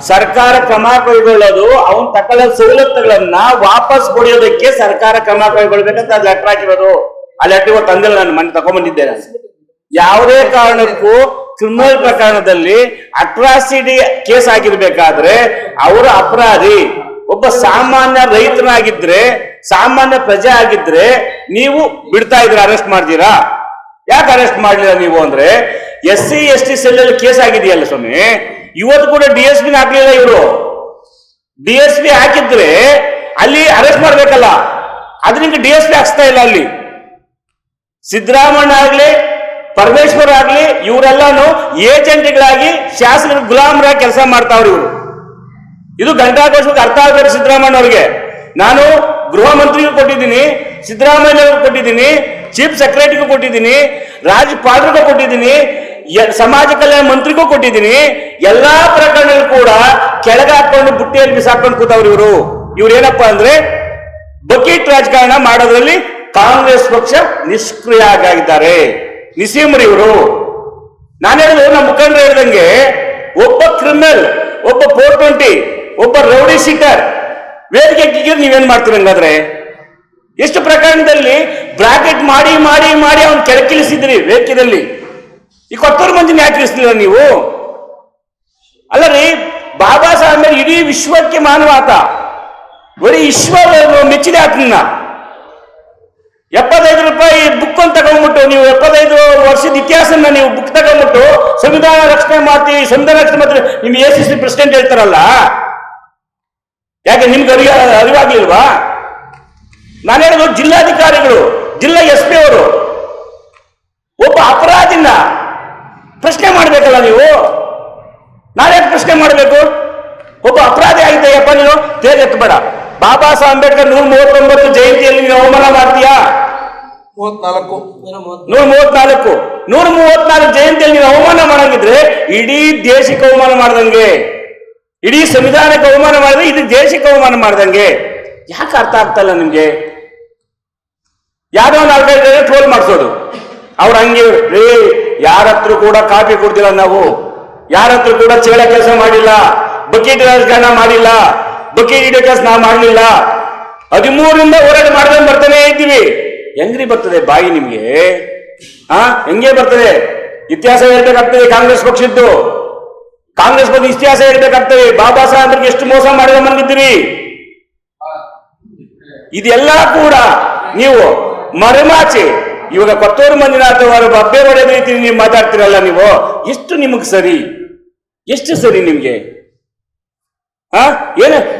ಸರ್ಕಾರ ಕ್ರಮ ಕೈಗೊಳ್ಳೋದು ಅವನ್ ತಕೊಳ್ಳೋ ಸವಲತ್ತುಗಳನ್ನ ವಾಪಸ್ ಕೊಡೋದಕ್ಕೆ ಸರ್ಕಾರ ಕ್ರಮ ಕೈಗೊಳ್ಬೇಕಂತ ಅದು ಲೆಟರ್ ಹಾಕಿರೋದು. ಆ ಲೆಟರ್ ತಂದಿಲ್ಲ, ನಾನು ಮನೆ ತಗೊಂಡ್ಬಂದಿದ್ದೇನೆ. ಯಾವುದೇ ಕಾರಣಕ್ಕೂ ಕ್ರಿಮಿನಲ್ ಪ್ರಕರಣದಲ್ಲಿ ಅಟ್ರಾಸಿಟಿ ಕೇಸ್ ಆಗಿರ್ಬೇಕಾದ್ರೆ ಅವರ ಅಪರಾಧಿ ಒಬ್ಬ ಸಾಮಾನ್ಯ ರೈತನಾಗಿದ್ರೆ, ಸಾಮಾನ್ಯ ಪ್ರಜೆ ಆಗಿದ್ರೆ ನೀವು ಬಿಡ್ತಾ ಇದ್ರ, ಅರೆಸ್ಟ್ ಮಾಡ್ತೀರಾ? ಯಾಕೆ ಅರೆಸ್ಟ್ ಮಾಡಲಿಲ್ಲ ನೀವು ಅಂದ್ರೆ, SC ST ಸೆಲ್ ಅಲ್ಲಿ ಕೇಸ್ ಆಗಿದೆಯಲ್ಲ ಸ್ವಾಮಿ. ಇವತ್ತು ಕೂಡ DSP ಹಾಕ್ಲಿಲ್ಲ ಇವರು. DSP ಹಾಕಿದ್ರೆ ಅಲ್ಲಿ ಅರೆಸ್ಟ್ ಮಾಡ್ಬೇಕಲ್ಲ, ಅದರಿಂದ DSP ಹಾಕ್ಸ್ತಾ ಇಲ್ಲ. ಅಲ್ಲಿ ಸಿದ್ದರಾಮಣ್ಣ ಆಗ್ಲಿ ಪರಮೇಶ್ವರ್ ಆಗ್ಲಿ ಇವರೆಲ್ಲಾನು ಏಜೆಂಟ್ಗಳಾಗಿ ಶಾಸಕರ ಗುಲಾಮರಾಗಿ ಕೆಲಸ ಮಾಡ್ತಾವ್ರು ಇವರು. ಇದು ಗಂಟಾಘೋಷಕ್ಕೆ ಅರ್ಥ ಆಗಬೇಕು ಸಿದ್ದರಾಮಯ್ಯ ಅವರಿಗೆ. ನಾನು ಗೃಹ ಮಂತ್ರಿಗೂ ಕೊಟ್ಟಿದ್ದೀನಿ, ಸಿದ್ದರಾಮಯ್ಯ ಅವ್ರಿಗೂ ಕೊಟ್ಟಿದ್ದೀನಿ, ಚೀಫ್ ಸೆಕ್ರೆಟರಿಗೂ ಕೊಟ್ಟಿದ್ದೀನಿ, ರಾಜ್ಯಪಾಲರಿಗೂ ಕೊಟ್ಟಿದ್ದೀನಿ, ಸಮಾಜ ಕಲ್ಯಾಣ ಮಂತ್ರಿಗೂ ಕೊಟ್ಟಿದ್ದೀನಿ. ಎಲ್ಲಾ ಪ್ರಕರಣಗಳು ಕೂಡ ಕೆಳಗೆ ಹಾಕೊಂಡು ಬುಟ್ಟಿಯಲ್ಲಿ ಬಿಸಾಕೊಂಡು ಕೂತವ್ರು ಇವರು. ಇವ್ರೇನಪ್ಪ ಅಂದ್ರೆ ಬಕೀಟ್ ರಾಜಕಾರಣ ಮಾಡೋದ್ರಲ್ಲಿ ಕಾಂಗ್ರೆಸ್ ಪಕ್ಷ ನಿಷ್ಕ್ರಿಯ ಆಗಿದ್ದಾರೆ. ನಿಸೀಮರು ಇವರು. ನಾನು ಹೇಳಿದ್ರು, ನಮ್ಮ ಮುಖಂಡರು ಹೇಳಿದಂಗೆ ಒಬ್ಬ ಕ್ರಿಮಿನಲ್, ಒಬ್ಬ 420, ಒಬ್ಬ ರೌಡಿ ಶೀಟರ್ ವೇದಿಕೆ ನೀವೇನ್ ಮಾಡ್ತೀರಿ ಹಂಗಾದ್ರೆ? ಎಷ್ಟು ಪ್ರಕರಣದಲ್ಲಿ ಬ್ರಾಕೆಟ್ ಮಾಡಿ ಮಾಡಿ ಮಾಡಿ ಅವನ್ ಕೆಳಕಿಳಿಸಿದ್ರಿ ವೇದಿಕೆಯಲ್ಲಿ. ಈ ಕೊತ್ತೂರು ಮಂದಿನ ಯಾಕೆ ಇಳಿಸ್ಲಿಲ್ಲ ನೀವು? ಅಲ್ಲ ರೀ, ಬಾಬಾ ಸಾಹೇಬ್ ಇಡೀ ವಿಶ್ವಕ್ಕೆ ಮಾನವ ಆತ. ಬರೀ ವಿಶ್ವ ಮೆಚ್ಚಿದೆ ಆತನ. 75 ರೂಪಾಯಿ ಬುಕ್ ಅಂತ ತಗೊಂಡ್ಬಿಟ್ಟು ನೀವು 75 ವರ್ಷದ ಇತಿಹಾಸನ ನೀವು ಬುಕ್ ತಗೊಂಡ್ಬಿಟ್ಟು ಸಂವಿಧಾನ ರಕ್ಷಣೆ ಮಾಡ್ತೀವಿ, ಸಂವಿಧಾನ ರಕ್ಷಣೆ ಮಾಡ್ತೀವಿ, ನಿಮ್ ACC ಪ್ರೆಸಿಡೆಂಟ್ ಹೇಳ್ತಾರಲ್ಲ, ಯಾಕೆ ನಿಮ್ಗೆ ಅರಿವಾಗ್ಲಿಲ್ವಾ? ನಾನು ಹೇಳೋದು, ಜಿಲ್ಲಾಧಿಕಾರಿಗಳು, ಜಿಲ್ಲಾ SP ಅವರು ಒಬ್ಬ ಅಪರಾಧಿನ ಪ್ರಶ್ನೆ ಮಾಡ್ಬೇಕಲ್ಲ ನೀವು. ನಾವ್ಯಾಕೆ ಪ್ರಶ್ನೆ ಮಾಡ್ಬೇಕು? ಒಬ್ಬ ಅಪರಾಧಿ ಆಗಿದ್ದೆಯಪ್ಪ ನೀನು ತೇಜೆತ್ತಬೇಡ. ಬಾಬಾ ಸಾಹೇಬ್ ಅಂಬೇಡ್ಕರ್ 139 ಜಯಂತಿಯಲ್ಲಿ ನೀನು ಅವಮಾನ ಮಾಡ್ತೀಯಾ? 134 ಜಯಂತಿಯಲ್ಲಿ ನೀನು ಅವಮಾನ ಮಾಡಂಗಿದ್ರೆ ಇಡೀ ದೇಶಕ್ಕೆ ಅವಮಾನ ಮಾಡ್ದಂಗೆ, ಇಡೀ ಸಂವಿಧಾನಕ್ಕೆ ಅವಮಾನ ಮಾಡಿದ್ರೆ ಇದು ದೇಶಕ್ಕೆ ಅವಮಾನ ಮಾಡ್ದಂಗೆ. ಯಾಕೆ ಅರ್ಥ ಆಗ್ತಲ್ಲ ನಿಮ್ಗೆ? ಯಾವ್ದೋ ಒಂದು ಟ್ರೋಲ್ ಮಾಡಿಸೋದು. ಅವ್ರು ಹಂಗೆ ರೇ, ಯಾರ ಹತ್ರ ಕೂಡ ಕಾಪಿ ಕೊಡ್ತಿಲ್ಲ ನಾವು, ಯಾರ ಹತ್ರ ಕೂಡ ಚೇಳ ಕೆಲಸ ಮಾಡಿಲ್ಲ, ಬಕೀಟ್ ರಾಜಕಾರಣ ಮಾಡಿಲ್ಲ, ಬಕೀಟ್ ಹಿಡಿಯೋ ಕೆಲಸ ನಾವು ಮಾಡಲಿಲ್ಲ. 13ರಿಂದ ಹೋರಾಟ ಮಾಡ್ಕೊಂಡು ಬರ್ತಾನೆ ಇದ್ದೀವಿ. ಹೆಂಗ್ರಿ ಬರ್ತದೆ ಬಾಯಿ ನಿಮ್ಗೆ? ಹೆಂಗೆ ಬರ್ತದೆ? ಇತಿಹಾಸ ಹೇಳ್ಬೇಕಾಗ್ತದೆ ಕಾಂಗ್ರೆಸ್ ಪಕ್ಷದ್ದು. ಕಾಂಗ್ರೆಸ್ ಬಗ್ಗೆ ಇತಿಹಾಸ ಹೇಳ್ಬೇಕಾಗ್ತದೆ. ಬಾಬಾ ಸಾಹೇಬ್ರಿಗೆ ಎಷ್ಟು ಮೋಸ ಮಾಡಿದ ಬಂದಿದ್ದೀರಿ. ಇದೆಲ್ಲ ಕೂಡ ನೀವು ಮರೆಮಾಚಿ ಇವಾಗ ಕೊತ್ತೂರು ಮಂಜುನಾಥ್ ಅವರು ಬಬ್ಬೆ ಹೊಡೆದ ರೀತಿ ನೀವು ಮಾತಾಡ್ತಿರಲ್ಲ ನೀವು. ಎಷ್ಟು ನಿಮಗ್ ಸರಿ? ಎಷ್ಟು ಸರಿ ನಿಮ್ಗೆ?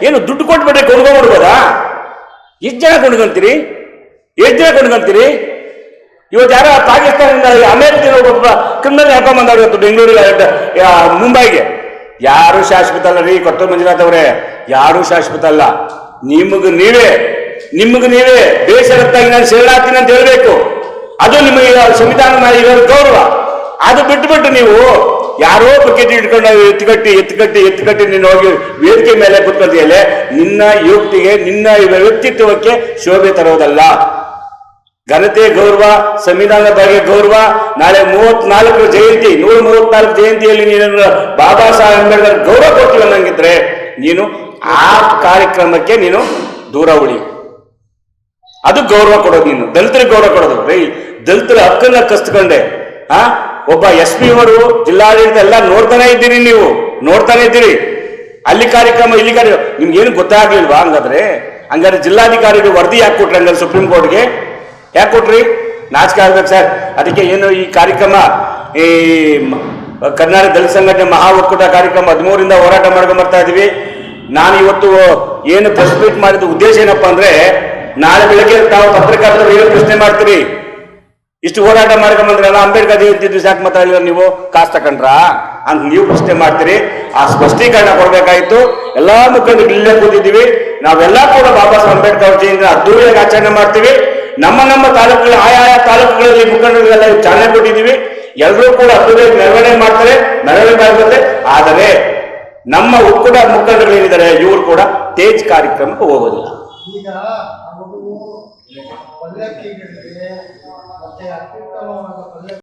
ಏನು ದುಡ್ಡು ಕೊಟ್ಬಿಟ್ರೆ ಕೊಂಡ್ಕೊಂಡ್ಬಿಡ್ಬೋದಾ? ಎಷ್ಟು ಜನ ಕೊಂಡ್ಕೊಂತೀರಿ? ಇವತ್ತು ಯಾರ ಪಾಕಿಸ್ತಾನದಿಂದ ಅಮೆರಿಕದಿಂದ ಒಬ್ಬ ಕ್ರಿಮಿನಲ್ ಹಾಕೊಂಡ್ಬಂದವ್ರು ಬೆಂಗಳೂರಿಗೆ, ಮುಂಬೈಗೆ. ಯಾರು ಶಾಶ್ವತ ಅಲ್ಲ ರೀ ಕೊತ್ತೂರು ಮಂಜುನಾಥ್ ಅವರೇ, ಯಾರು ಶಾಶ್ವತ ಅಲ್ಲ. ನಿಮಗ್ ನೀವೇ ಬೇಸರತ್ತಾಗಿ ನಾನು ಶರಣಾಗ್ತೀನಿ ಅಂತ ಹೇಳ್ಬೇಕು. ಅದು ನಿಮಗೆ ಸಂವಿಧಾನ ಇರೋ ಗೌರವ. ಅದು ಬಿಟ್ಟು ನೀವು ಯಾರೋ ಬಕೆಟ್ ಇಟ್ಕೊಂಡು ಎತ್ತುಕಟ್ಟಿ ನೀನು ಹೋಗಿ ವೇದಿಕೆ ಮೇಲೆ ಕುತ್ಕೊಳ್ತೀಯಲ್ಲೇ, ನಿನ್ನ ಯುಕ್ತಿಗೆ, ನಿನ್ನ ವ್ಯಕ್ತಿತ್ವಕ್ಕೆ ಶೋಭೆ ತರೋದಲ್ಲ. ಘನತೆ ಗೌರವ, ಸಂವಿಧಾನದ ಬಗ್ಗೆ ಗೌರವ. ನಾಳೆ 34 ಜಯಂತಿ, 134 ಜಯಂತಿಯಲ್ಲಿ ನೀನು ಬಾಬಾ ಸಾಹೇಬ್ ಅಂಬೇಡ್ಕರ್ ಗೌರವ ಕೊಡ್ತೀವಿ ಅನ್ನಂಗಿದ್ರೆ ನೀನು ಆ ಕಾರ್ಯಕ್ರಮಕ್ಕೆ ನೀನು ದೂರ ಉಳಿ. ಅದು ಗೌರವ ಕೊಡೋದು. ನೀನು ದಲಿತರಿಗೆ ಗೌರವ ಕೊಡೋದು. ದಲಿತರ ಹಕ್ಕನ್ನ ಕಸ್ಕೊಂಡೆ. ಒಬ್ಬ SP ಅವರು, ಜಿಲ್ಲಾಡಳಿತ ಎಲ್ಲ ನೋಡ್ತಾನೆ ಇದ್ದೀರಿ, ನೀವು ನೋಡ್ತಾನೆ ಇದ್ದೀರಿ. ಅಲ್ಲಿ ಕಾರ್ಯಕ್ರಮ, ಇಲ್ಲಿ ಕಾರ್ಯಕ್ರಮ, ನಿಮ್ಗೆ ಏನು ಗೊತ್ತಾಗ್ಲಿಲ್ವಾ? ಹಂಗಾದ್ರೆ ಜಿಲ್ಲಾಧಿಕಾರಿಗಳು ವರದಿ ಯಾಕೆ ಕೊಟ್ರಿ? ಹಂಗಾರೆ ಸುಪ್ರೀಂ ಕೋರ್ಟ್ಗೆ ಯಾಕೆ ಕೊಟ್ರಿ? ನಾಚಿಕೆ ಆಗ್ಬೇಕು ಸರ್. ಅದಕ್ಕೆ ಏನು ಈ ಕಾರ್ಯಕ್ರಮ, ಈ ಕರ್ನಾಟಕ ದಲಿತ ಸಂಘಟನೆ ಮಹಾ ಒಕ್ಕೂಟ ಕಾರ್ಯಕ್ರಮ 13ರಿಂದ ಹೋರಾಟ ಮಾಡ್ಕೊಂಡ್ ಬರ್ತಾ ಇದೀವಿ. ನಾನು ಇವತ್ತು ಏನು ಪ್ರೆಸ್ ಮೀಟ್ ಮಾಡಿದ ಉದ್ದೇಶ ಏನಪ್ಪಾ ಅಂದ್ರೆ, ನಾಳೆ ಬೆಳಗ್ಗೆ ತಾವು ಪತ್ರಕರ್ತರು ಏನು ಪ್ರಶ್ನೆ ಮಾಡ್ತೀರಿ? ಇಷ್ಟು ಹೋರಾಟ ಮಾಡ್ಕೊಂಬಂದ್ರಲ್ಲ, ಅಂಬೇಡ್ಕರ್ ಜಯಂತಿ ದಿವಸ ಯಾಕೆ ಮಾತಾಡಲಿಲ್ಲ ನೀವು? ಕಾಸು ತಕೊಂಡ್ರ ಅಂತ ನೀವು ಪ್ರಶ್ನೆ ಮಾಡ್ತೀರಿ. ಆ ಸ್ಪಷ್ಟೀಕರಣ ಕೊಡ್ಬೇಕಾಯ್ತು. ಎಲ್ಲಾ ಮುಖಂಡರು ಇಲ್ಲೇ ಕೂತಿದ್ದೀವಿ. ನಾವೆಲ್ಲ ಕೂಡ ಬಾಬಾ ಸಾಹೇಬ್ ಅಂಬೇಡ್ಕರ್ ಅವ್ರ ಜಯಂತಿ ಅದ್ದೂರಿಯಾಗಿ ಆಚರಣೆ ಮಾಡ್ತೀವಿ. ನಮ್ಮ ತಾಲೂಕುಗಳು, ಆಯಾ ತಾಲೂಕುಗಳಲ್ಲಿ ಮುಖಂಡರಿಗೆಲ್ಲ ಚಾಲನೆ ಕೊಟ್ಟಿದ್ದೀವಿ. ಎಲ್ಲರೂ ಕೂಡ ಅದ್ದೂರಿಯಾಗಿ ಮೆರವಣಿಗೆ ಮಾಡ್ತಾರೆ, ಮೆರವಣಿಗೆ ಆಗುತ್ತೆ. ಆದರೆ ನಮ್ಮ ಒಕ್ಕೂಟ ಮುಖಂಡರುಗಳೇನಿದ್ದಾರೆ ಇವರು ಕೂಡ ತೇಜ್ ಕಾರ್ಯಕ್ರಮಕ್ಕೆ ಹೋಗೋದಿಲ್ಲ. ಈಗ ಪಲ್ಲಕ್ಕಿಗಳಿಗೆ ಮತ್ತೆ ಅತ್ಯುತ್ತಮವಾದ ಪಲ್ಲಕ್ಕಿ